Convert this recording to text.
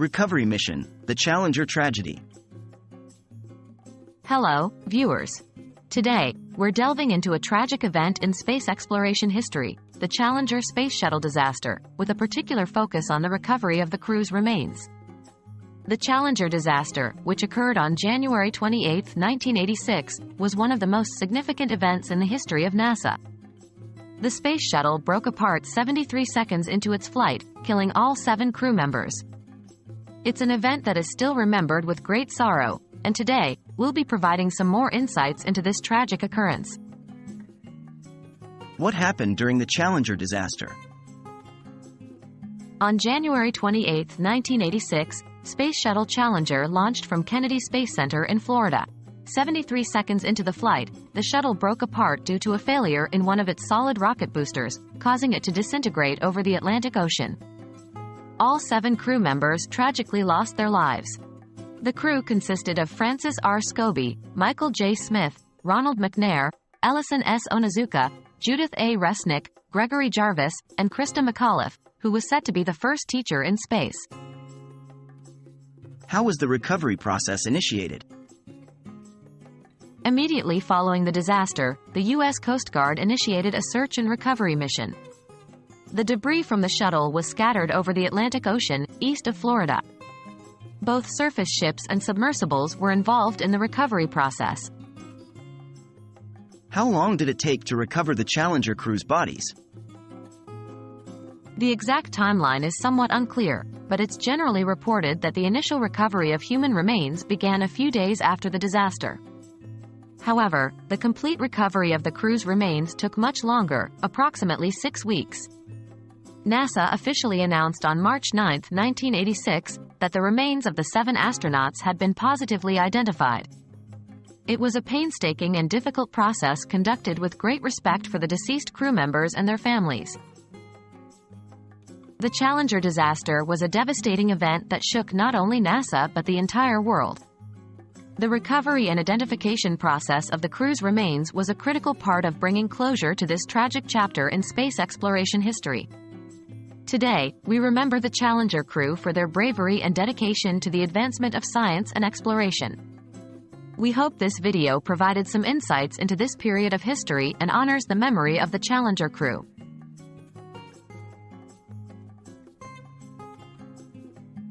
Recovery Mission, the Challenger Tragedy. Hello, viewers. Today, we're delving into a tragic event in space exploration history, the Challenger space shuttle disaster, with a particular focus on the recovery of the crew's remains. The Challenger disaster, which occurred on January 28, 1986, was one of the most significant events in the history of NASA. The space shuttle broke apart 73 seconds into its flight, killing all 7 crew members. It's an event that is still remembered with great sorrow, and today, we'll be providing some more insights into this tragic occurrence. What happened during the Challenger disaster? On January 28, 1986, Space Shuttle Challenger launched from Kennedy Space Center in Florida. 73 seconds into the flight, the shuttle broke apart due to a failure in one of its solid rocket boosters, causing it to disintegrate over the Atlantic Ocean. All 7 crew members tragically lost their lives. The crew consisted of Francis R. Scobie, Michael J. Smith, Ronald McNair, Ellison S. Onizuka, Judith A. Resnick, Gregory Jarvis, and Krista McAuliffe, who was set to be the first teacher in space. How was the recovery process initiated? Immediately following the disaster, the U.S. Coast Guard initiated a search and recovery mission. The debris from the shuttle was scattered over the Atlantic Ocean, east of Florida. Both surface ships and submersibles were involved in the recovery process. How long did it take to recover the Challenger crew's bodies? The exact timeline is somewhat unclear, but it's generally reported that the initial recovery of human remains began a few days after the disaster. However, the complete recovery of the crew's remains took much longer, approximately 6 weeks. NASA officially announced on March 9, 1986, that the remains of the 7 astronauts had been positively identified. It was a painstaking and difficult process conducted with great respect for the deceased crew members and their families. The Challenger disaster was a devastating event that shook not only NASA but the entire world. The recovery and identification process of the crew's remains was a critical part of bringing closure to this tragic chapter in space exploration history. Today, we remember the Challenger crew for their bravery and dedication to the advancement of science and exploration. We hope this video provided some insights into this period of history and honors the memory of the Challenger crew.